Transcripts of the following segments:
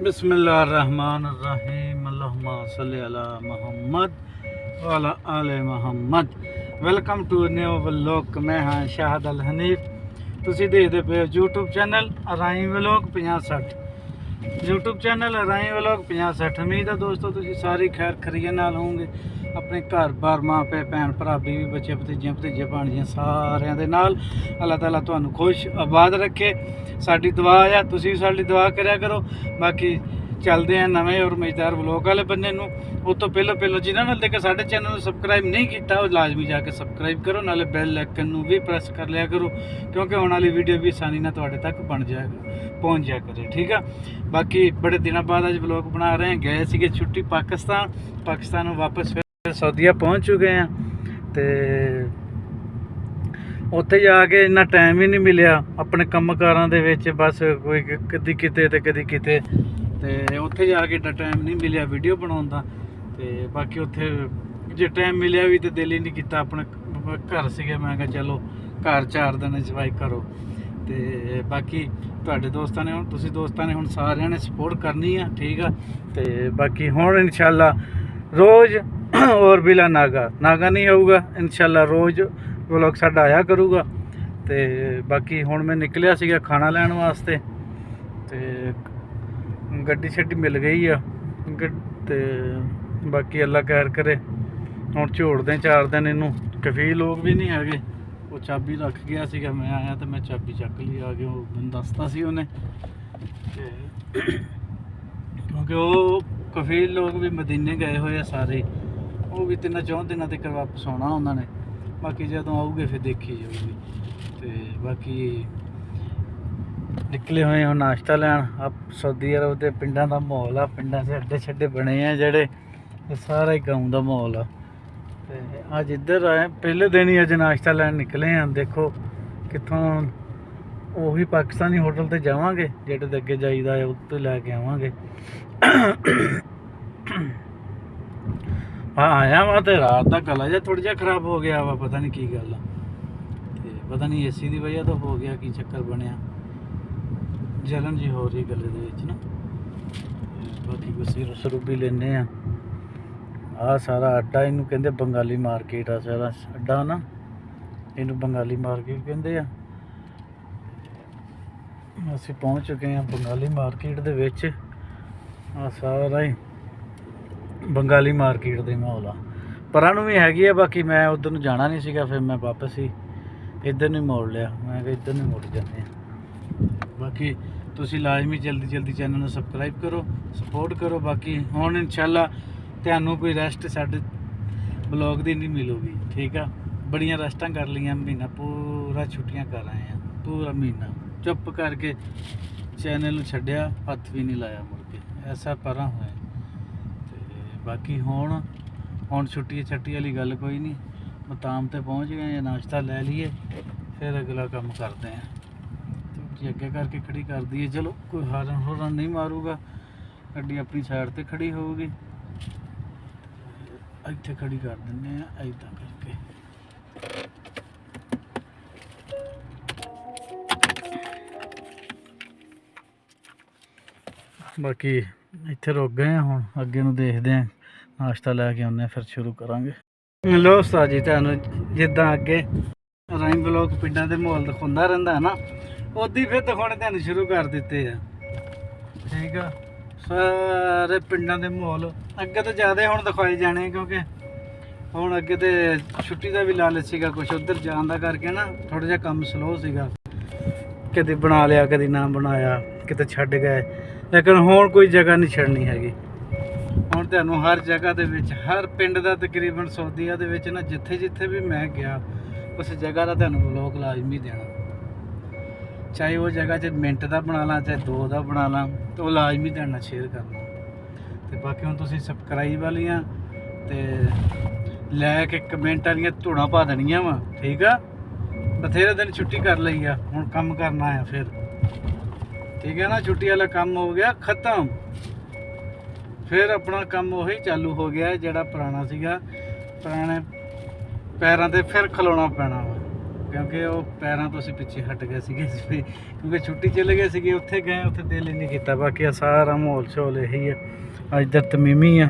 बिस्मिल्लाहिर्रहमानिर्रहीम अल्लाहुम्मा सल्ली अला मुहम्मद व अला आले Muhammad. Welcome to new vlog. मैं हाँ शाहद अल हनीफ। तुसी देखते पे हो YouTube channel Rai vlog 50-60। YouTube channel Rai vlog 50-60। उम्मीद है दोस्तों तुसी सारी खैर खरीय नाल होंगे, अपने घर बार माँ पे भैन भरा बीवी बच्चे भतीजियां भतीजे भाणजियां सारिਆਂ ਦੇ ਨਾਲ। अल्लाह ताला तुहानू खुश आबाद रखे। साडी दुआ है, तुसी भी साडी दुआ करया करो। बाकी चलते हैं नवे और मजेदार व्लॉग वाले बन्ने नू। उस तो पहलो जिन्होंने हाले तक साडे चैनल को सबसक्राइब नहीं किया वो लाजमी जाके सबसक्राइब करो, नाले बैल आइकन नू भी प्रेस कर लिया करो, क्योंकि आने वाली वीडियो भी आसानी ना तुहाडे तक बन जाएगा, पहुँच जाया करे। ठीक है। बाकी बड़े दिनों बाद अज व्लॉग बना रहे हैं। गए थे छुट्टी पाकिस्तान वापस फिर सऊदीया पहुँच चुके हैं। तो उत्थे जाके इन्ना टाइम ही नहीं मिलिया अपने काम कारां दे विच, बस कोई कदी किते ते कदी किते, ते उत्थे जाके इन्ना टाइम नहीं मिलिया वीडियो बनाउण दा। ते बाकी उत्थे जे टाइम मिलिया भी तो दिल ही नहीं किया। अपने घर सीगे, मैं कहा चलो घर 4 दिन इंजॉय करो। ते बाकी तुहाडे दोस्तां ने हुण तुसीं दोस्तां ने हुण सारिआं ने सपोर्ट करनी है। ठीक है। ते बाकी हुण इंशाअल्लाह रोज़ और बिला नागा नहीं आऊगा, इंशाअल्लाह रोज़ व्लॉग साडा आया करूगा। तो बाकी हुण मैं निकलिया सीगा खाना लैण वास्ते, ते गड्डी शड्डी मिल गई आ। ते बाकी अल्लाह खैर करे। हुण झोड़दे 4 दिन इनू। कफील लोग भी नहीं है, वो चाबी रख गया सीगा, मैं आया तो मैं चाबी चक ली आ गया। वो मैनूं दसता सी उन्हें, क्योंकि वो कफील लोग भी मदीने गए हुए हैं सारे, वो भी 3-4 दिनों तक वापस आना उन्होंने। बाकी जदों आऊगे फिर देखी जाऊगी। तो बाकी निकले हुए हैं नाश्ता लैन। अब सऊदी अरब के पिंडों का माहौल आ, पिंडों से अड्डे छड्डे बने हैं जेडे, सारा ही गाँव का माहौल आ। तो अज इधर आए पहले दिन ही, अज नाश्ता लैन निकले हैं। देखो कितों उही पाकिस्तानी होटल ते जावांगे जेडे ते अगे जाईदा है, उत्ते लैके आवांगे। हाँ आया वा तो रात का गला जा थोड़ा जा खराब हो गया वा, पता नहीं की गल आ। पता नहीं एसी की वजह तो हो गया, की चक्कर बनया, जलन जी हो रही गले दे विच ना। बाकी कुछ सिर भी लेने आ सारा अड्डा, इनू कहते बंगाली मार्केट आ सारा अड्डा ना, इनू बंगाली मार्केट कहते हैं। असीं पहुँच चुके हैं बंगाली मार्केट दे विच। सारा ही बंगाली मार्केट दे माहौल आ, परां नूं भी हैगी है। बाकी मैं उधर नूं जाना नहीं सीगा, फिर मैं वापस ही इधर नहीं मोड़ लिया, मैं इधर नहीं मुड़ जाते हैं। बाकी तुसी लाजमी जल्दी चैनल को सबसक्राइब करो, सपोर्ट करो। बाकी हुण इंशाअल्लाह तुहानूं कोई रेस्ट साडे ब्लॉग दी नहीं मिलूगी। ठीक है। बड़ियां रेस्टां कर लियां, महीना पूरा छुट्टियां कर आए हैं, पूरा महीना चुप करके चैनल छड्डिया, हथ भी नहीं लाया मुड़ के, ऐसा परां होया। बाकी हुण छुट्टी वाली गल कोई नहीं, मुकाम ते पहुँच गए हैं, नाश्ता ले लिए, फिर अगला काम करते हैं। तो अगे करके खड़ी कर दी है, चलो कोई हॉर्न नहीं मारूगा, गड्डी अपनी साइड ते खड़ी होगी, इत्थे खड़ी कर देंगे ऐदा करके। बाकी इत्थे रुक गए हैं, हुण अगे नूं देखते हैं, नाश्ता लैके आने फिर शुरू करांगे। लो उस्ताद जी, तुहानूं जिद्दां अगे राई व्लॉग पिंडां दे माहौल दिखाउंदा रहिंदा है ना, उद्दां ही फिर दिखाउणे तुहानूं शुरू कर दित्ते आ। ठीक है। सारे पिंडां दे माहौल अगे तो ज़्यादा हुण दिखाए जाने, क्योंकि हुण अगे तो छुट्टी का भी लालच सीगा कुछ, उधर जाण दा करके ना थोड़ा जिहा काम स्लो सीगा, कदी बना लिया कदी ना बनाया, किते छड्ड गए। लेकिन हुण कोई जगह नहीं छड्डनी हैगी। हुण तुहानूं हर जगह दे विच, हर पिंड दा तकरीबन सऊदीया दे विच ना, जिथे जिथे भी मैं गया उस जगह का तुहानूं व्लॉग लाजमी देना, चाहे वो जगह च मिनट का बना ला चाहे 2 का बना ला, तो लाजमी तुहाडे नाल शेयर करना। तो बाकी हुण तुसीं सबसक्राइब वालियां ते लैक कमेंट वालियां धूड़ां पा देनियां वा। ठीक है। बथेरे दिन छुट्टी कर लई आ, हुण काम करना है फिर। ठीक है ना, छुट्टी वाला काम हो गया खत्म, फिर अपना काम वही चालू हो गया जिहड़ा पुराना सीगा, पुराने पैरों ते फिर खलोना पैना वा, ਕਿਉਂਕਿ ਉਹ ਪੈਰਾਂ ਤੋਂ ਅਸੀਂ ਪਿੱਛੇ ਹਟ ਗਏ ਸੀਗੇ ਕਿਉਂਕਿ ਛੁੱਟੀ ਚਲੇ ਗਏ ਸੀਗੇ, ਉੱਥੇ ਗਏ, ਉੱਥੇ ਦਿਲ ਹੀ ਨਹੀਂ ਕੀਤਾ। ਬਾਕੀ ਆ ਸਾਰਾ ਮਾਹੌਲ ਸ਼ੋਲ ਇਹੀ ਆ। ਇੱਧਰ ਤਮੀਮੀ ਆ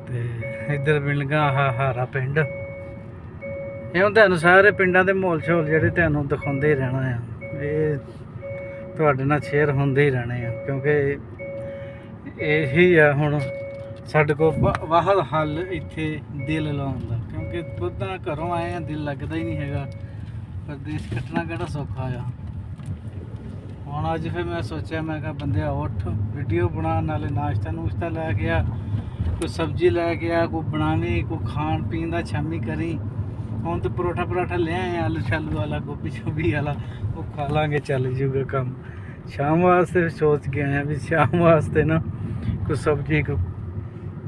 ਤੇ ਇੱਧਰ ਬਿਲਗਾ ਹਾਰਾ ਪਿੰਡ। ਇਹ ਹੁਣ ਤੁਹਾਨੂੰ ਸਾਰੇ ਪਿੰਡਾਂ ਦੇ ਮਾਹੌਲ ਸ਼ੋਲ ਜਿਹੜੇ ਤੁਹਾਨੂੰ ਦਿਖਾਉਂਦੇ ਹੀ ਰਹਿਣਾ ਆ, ਇਹ ਤੁਹਾਡੇ ਨਾਲ ਸ਼ੇਅਰ ਹੁੰਦੇ ਹੀ ਰਹਿਣੇ ਆ, ਕਿਉਂਕਿ ਇਹੀ ਆ ਹੁਣ ਸਾਡੇ ਕੋਲ ਵਾਹਦ ਹੱਲ ਇੱਥੇ ਦਿਲ ਲਾਉਣ ਦਾ। ਕਿਉਂਕਿ ਉੱਦਾਂ ਘਰੋਂ ਆਏ ਆ, ਦਿਲ ਲੱਗਦਾ ਹੀ ਨਹੀਂ ਹੈਗਾ। ਪਰਦੇਸ ਕੱਟਣਾ ਕਿਹੜਾ ਸੌਖਾ ਆ। ਹੁਣ ਅੱਜ ਫਿਰ ਮੈਂ ਸੋਚਿਆ, ਮੈਂ ਕਿਹਾ ਬੰਦਿਆ ਉੱਠ, ਵੀਡੀਓ ਬਣਾ, ਨਾਲੇ ਨਾਸ਼ਤਾ ਨੂਸ਼ਤਾ ਲੈ ਕੇ ਆ, ਕੋਈ ਸਬਜ਼ੀ ਲੈ ਕੇ ਆ, ਕੋਈ ਬਣਾਵੀਂ, ਕੋਈ ਖਾਣ ਪੀਣ ਦਾ ਸ਼ਾਮੀ ਕਰੀ। ਹੁਣ ਤਾਂ ਪਰੌਠਾ ਲੈ ਆਏ ਆਲੂ ਸ਼ਾਲੂ ਵਾਲਾ, ਗੋਭੀ ਸ਼ੋਭੀ ਵਾਲਾ, ਉਹ ਖਾ ਲਾਂਗੇ, ਚੱਲ ਜੂਗਾ ਕੰਮ। ਸ਼ਾਮ ਵਾਸਤੇ ਸੋਚ ਕੇ ਆਏ ਆ ਵੀ ਸ਼ਾਮ ਵਾਸਤੇ ਨਾ ਕੋਈ ਸਬਜ਼ੀ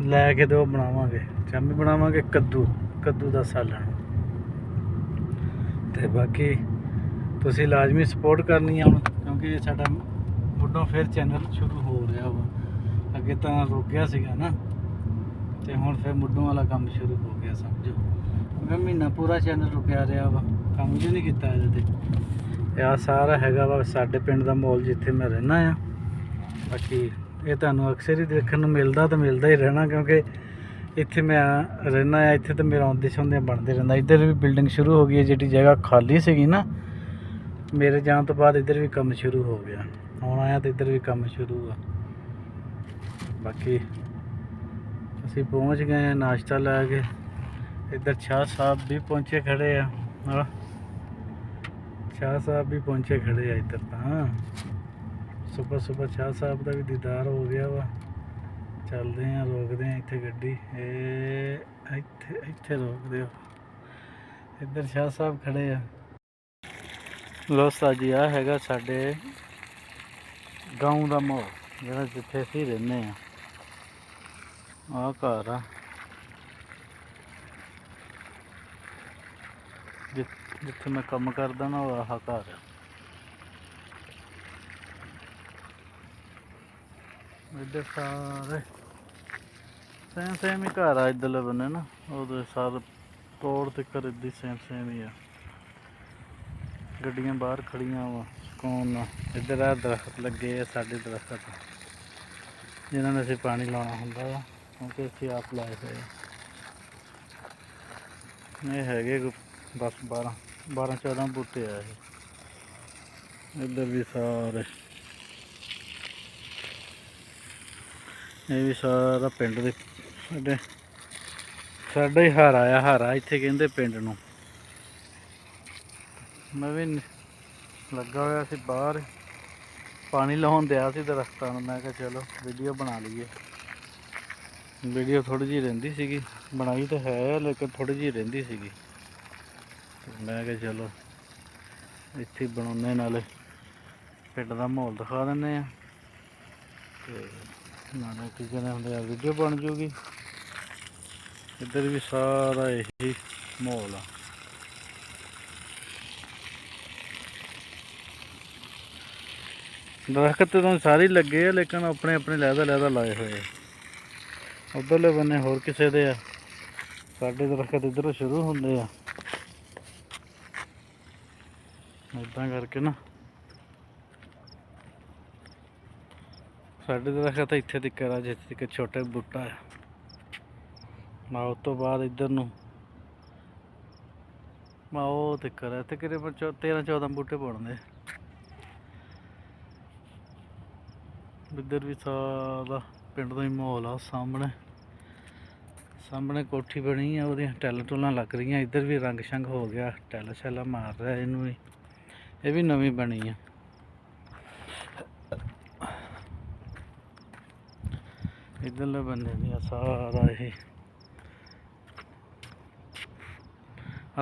ਲੈ ਕੇ ਤੇ ਉਹ ਬਣਾਵਾਂਗੇ। ਸ਼ਾਮੀ ਬਣਾਵਾਂਗੇ ਕੱਦੂ ਦਾ ਸਾਲਣ। ਤੇ ਬਾਕੀ ਤੁਸੀਂ ਲਾਜ਼ਮੀ ਸਪੋਰਟ ਕਰਨੀ ਆ ਹੁਣ, ਕਿਉਂਕਿ ਸਾਡਾ ਮੁੱਢੋਂ ਫਿਰ ਚੈਨਲ ਸ਼ੁਰੂ ਹੋ ਰਿਹਾ ਵਾ। ਅੱਗੇ ਤਾਂ ਰੁਕਿਆ ਸੀਗਾ ਨਾ, ਤੇ ਹੁਣ ਫਿਰ ਮੁੱਢੋਂ ਵਾਲਾ ਕੰਮ ਸ਼ੁਰੂ ਹੋ ਗਿਆ ਸਮਝੋ। ਕਿਉਂਕਿ ਮਹੀਨਾ ਪੂਰਾ ਚੈਨਲ ਰੁਕਿਆ ਰਿਹਾ ਵਾ, ਕੰਮ ਵੀ ਨਹੀਂ ਕੀਤਾ ਇਹਦੇ ਤੇ। ਆਹ ਸਾਰਾ ਹੈਗਾ ਵਾ ਸਾਡੇ ਪਿੰਡ ਦਾ ਮਾਹੌਲ ਜਿੱਥੇ ਮੈਂ ਰਹਿਣਾ ਆ। ਬਾਕੀ ਇਹ ਤੁਹਾਨੂੰ ਅਕਸਰ ਹੀ ਦੇਖਣ ਨੂੰ ਮਿਲਦਾ ਤੇ ਮਿਲਦਾ ਹੀ ਰਹਿਣਾ, ਕਿਉਂਕਿ ਇੱਥੇ ਮੈਂ ਰਹਿਣਾ ਆ। ਇੱਥੇ ਤਾਂ ਮੇਰਾ ਆਉਂਦੇ ਸੌਂਦੇ ਬਣਦੇ ਰਹਿੰਦਾ। ਇੱਧਰ ਵੀ ਬਿਲਡਿੰਗ ਸ਼ੁਰੂ ਹੋ ਗਈ ਹੈ, ਜਿਹੜੀ ਜਗ੍ਹਾ ਖਾਲੀ ਸੀਗੀ ਨਾ ਮੇਰੇ ਜਾਣ ਤੋਂ ਬਾਅਦ, ਇੱਧਰ ਵੀ ਕੰਮ ਸ਼ੁਰੂ ਹੋ ਗਿਆ। ਹੁਣ ਆਇਆ ਤਾਂ ਇੱਧਰ ਵੀ ਕੰਮ ਸ਼ੁਰੂ ਆ। ਬਾਕੀ ਅਸੀਂ ਪਹੁੰਚ ਗਏ ਹਾਂ ਨਾਸ਼ਤਾ ਲੈ ਕੇ। ਇੱਧਰ ਸ਼ਾਹ ਸਾਹਿਬ ਵੀ ਪਹੁੰਚੇ ਖੜੇ ਆ, ਸ਼ਾਹ ਸਾਹਿਬ ਵੀ ਪਹੁੰਚੇ ਖੜੇ ਆ ਇੱਧਰ। ਤਾਂ ਸੁਬਹ ਸ਼ਾਹ ਸਾਹਿਬ ਦਾ ਵੀ ਦੀਦਾਰ ਹੋ ਗਿਆ ਵਾ। ਚੱਲਦੇ ਆ, ਰੋਕਦੇ ਆ ਇੱਥੇ ਗੱਡੀ, ਇਹ ਇੱਥੇ ਰੋਕਦੇ ਹੋ। ਇੱਧਰ ਸ਼ਾਹ ਸਾਹਿਬ ਖੜੇ ਆ। ਲੋ ਜੀ, ਆ ਹੈਗਾ ਸਾਡੇ ਗਾਉਂ ਦਾ ਮਾਹੌਲ, ਜਿਹੜਾ ਜਿੱਥੇ ਅਸੀਂ ਰਹਿੰਦੇ ਆ। ਆਹ ਘਰ ਆ, ਜਿੱਥੇ ਮੈਂ ਕੰਮ ਕਰਦਾ ਨਾ, ਉਹ ਆਹ ਘਰ ਆ। ਇੱਧਰ ਸਾਰੇ ਸੇਮ ਹੀ ਘਰ ਆ ਇੱਧਰਲੇ ਬੰਨੇ ਨਾ, ਉਹਦੇ ਸਾਰੇ ਤੋੜ ਤੇ ਘਰ ਇੱਦਾਂ ਸੇਮ ਹੀ ਆ। ਗੱਡੀਆਂ ਬਾਹਰ ਖੜੀਆਂ ਵਾ ਸਕੂਨ ਨਾਲ। ਇੱਧਰ ਆ ਦਰਖਤ ਲੱਗੇ ਆ, ਸਾਡੇ ਦਰਖਤ ਜਿਨ੍ਹਾਂ ਨੂੰ ਅਸੀਂ ਪਾਣੀ ਲਾਉਣਾ ਹੁੰਦਾ ਵਾ, ਕਿਉਂਕਿ ਅਸੀਂ ਆਪ ਲਾਏ ਹੋਏ ਆ। ਇਹ ਹੈਗੇ ਬਸ 12-14 ਬੂਟੇ ਆ ਇਹ। ਇੱਧਰ ਵੀ ਸਾਰੇ, ਇਹ ਵੀ ਸਾਰਾ ਪਿੰਡ ਦੇ ਸਾਡਾ ਹੀ ਹਾਰਾ ਆ। ਹਾਰਾ ਇੱਥੇ ਕਹਿੰਦੇ ਪਿੰਡ ਨੂੰ। ਮੈਂ ਵੀ ਲੱਗਾ ਹੋਇਆ ਸੀ ਬਾਹਰ, ਪਾਣੀ ਲਾਉਣ ਦਿਆ ਸੀ ਦਰਖਤਾਂ ਨੂੰ। ਮੈਂ ਕਿਹਾ ਚਲੋ ਵੀਡੀਓ ਬਣਾ ਲਈਏ। ਵੀਡੀਓ ਥੋੜ੍ਹੀ ਜਿਹੀ ਰਹਿੰਦੀ ਸੀਗੀ, ਬਣਾਈ ਤਾਂ ਹੈ ਲੇਕਿਨ ਥੋੜ੍ਹੀ ਜਿਹੀ ਰਹਿੰਦੀ ਸੀਗੀ। ਮੈਂ ਕਿਹਾ ਚਲੋ ਇੱਥੇ ਬਣਾਉਂਦੇ, ਨਾਲੇ ਪਿੰਡ ਦਾ ਮਾਹੌਲ ਦਿਖਾ ਦਿੰਦੇ ਆ, ਤੇ ਨਾਲੇ ਕੀ ਕਹਿੰਦੇ ਹੁੰਦੇ ਆ, ਵੀਡੀਓ ਬਣ ਜੂਗੀ। ਇੱਧਰ ਵੀ ਸਾਰਾ ਇਹੀ ਮਾਹੌਲ ਆ। ਦਰਖਤ ਤਾਂ ਸਾਰੇ ਲੱਗੇ ਆ, ਲੇਕਿਨ ਆਪਣੇ ਲਹਿਦਾ ਲਾਏ ਹੋਏ ਆ। ਉੱਧਰਲੇ ਬੰਨੇ ਹੋਰ ਕਿਸੇ ਦੇ ਆ, ਸਾਡੇ ਦਰਖਤ ਇੱਧਰੋਂ ਸ਼ੁਰੂ ਹੁੰਦੇ ਆ। ਇੱਦਾਂ ਕਰਕੇ ਨਾ ਸਾਡੇ ਦਰਖਤ ਇੱਥੇ ਤੱਕ ਆ, ਜਿੱਥੇ ਤੱਕ ਛੋਟੇ ਬੂਟਾ ਆ। ਮੈਂ ਉਸ ਤੋਂ ਬਾਅਦ ਇੱਧਰ ਨੂੰ ਮੈਂ ਉਹ ਤੱਕ ਆ, ਇੱਥੇ ਤਕਰੀਬਨ 13-14 ਬੂਟੇ ਪਾਉਣੇ। ਇੱਧਰ ਵੀ ਸਾਰਾ ਪਿੰਡ ਦਾ ਹੀ ਮਾਹੌਲ ਆ। ਸਾਹਮਣੇ ਕੋਠੀ ਬਣੀ ਆ, ਉਹਦੀਆਂ ਟੈਲਾਂ ਲੱਗ ਰਹੀਆਂ। ਇੱਧਰ ਵੀ ਰੰਗ ਸ਼ੰਗ ਹੋ ਗਿਆ, ਟੈਲਾਂ ਮਾਰ ਰਿਹਾ ਇਹਨੂੰ ਵੀ। ਇਹ ਵੀ ਨਵੀਂ ਬਣੀ ਆ। ਇੱਧਰਲੇ ਬੰਦੇ ਵੀ ਸਾਰਾ ਇਹ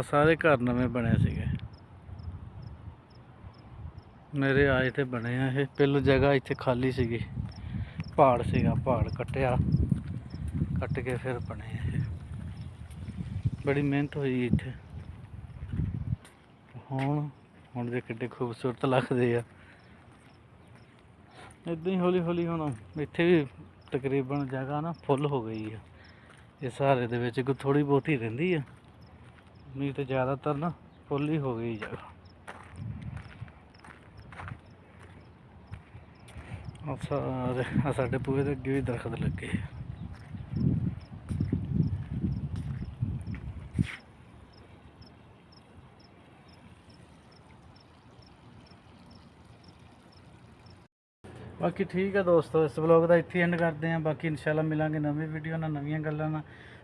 ਸਾਰੇ ਘਰ ਨਵੇਂ ਬਣੇ ਸੀਗੇ, ਮੇਰੇ ਆਏ ਤੇ ਬਣੇ ਆ ਇਹ। ਪਹਿਲੋਂ ਜਗ੍ਹਾ ਇੱਥੇ ਖਾਲੀ ਸੀਗੀ, ਪਹਾੜ ਸੀਗਾ, ਪਹਾੜ ਕੱਟ ਕੇ ਫਿਰ ਬਣੇ ਇਹ। ਬੜੀ ਮਿਹਨਤ ਹੋਈ ਇੱਥੇ। ਹੁਣ ਦੇ ਕਿੱਡੇ ਖੂਬਸੂਰਤ ਲੱਗਦੇ ਆ। ਇੱਦਾਂ ਹੀ ਹੌਲੀ ਹੁਣ ਇੱਥੇ ਵੀ ਤਕਰੀਬਨ ਜਗ੍ਹਾ ਨਾ ਫੁੱਲ ਹੋ ਗਈ ਆ। ਇਸ ਹਾਰੇ ਦੇ ਵਿੱਚ ਕੋਈ ਥੋੜ੍ਹੀ ਬਹੁਤੀ ਰਹਿੰਦੀ ਆ, ਨਹੀਂ ਤਾਂ ਜ਼ਿਆਦਾਤਰ ਨਾ ਪੋਲੀ ਹੋ ਗਈ ਜਗ੍ਹਾ। ਸਾਰੇ ਸਾਡੇ ਬੂਹੇ ਦੇ ਅੱਗੇ ਵੀ ਦਰਖਤ ਲੱਗੇ। ਬਾਕੀ ਠੀਕ ਹੈ ਦੋਸਤੋ, ਇਸ ਵਲੋਗ ਦਾ ਇੱਥੇ ਐਂਡ ਕਰਦੇ ਹਾਂ। ਬਾਕੀ ਇਨਸ਼ਾਅੱਲਾ ਮਿਲਾਂਗੇ ਨਵੀਂ ਵੀਡੀਓ ਨਾਲ, ਨਵੀਆਂ ਗੱਲਾਂ ਨਾਲ।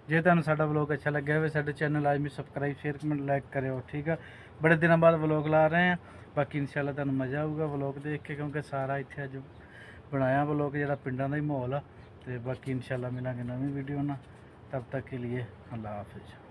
ਜੇ ਤੁਹਾਨੂੰ ਸਾਡਾ ਵਲੋਗ ਅੱਛਾ ਲੱਗਿਆ ਹੋਵੇ ਸਾਡੇ ਚੈਨਲ ਲਾਜ਼ਮੀ ਸਬਸਕ੍ਰਾਈਬ ਸ਼ੇਅਰ ਕਮੈਂਟ ਲਾਈਕ ਕਰਿਓ, ਠੀਕ ਆ। ਬੜੇ ਦਿਨਾਂ ਬਾਅਦ ਵਲੋਗ ਲਾ ਰਹੇ ਹਾਂ। ਬਾਕੀ ਇਨਸ਼ਾਅੱਲਾ ਤੁਹਾਨੂੰ ਮਜ਼ਾ ਆਊਗਾ ਵਲੋਗ ਦੇਖ ਕੇ, ਕਿਉਂਕਿ ਸਾਰਾ ਇੱਥੇ ਅੱਜ ਬਣਾਇਆ ਵਲੋਗ ਜਿਹੜਾ ਪਿੰਡਾਂ ਦਾ ਹੀ ਮਾਹੌਲ ਆ। ਤੇ ਬਾਕੀ ਇਨਸ਼ਾਅੱਲਾ ਮਿਲਾਂਗੇ ਨਵੀਂ ਵੀਡੀਓ ਨਾਲ। ਤਬ ਤੱਕ ਕੇ लिए अल्लाह हाफिज़।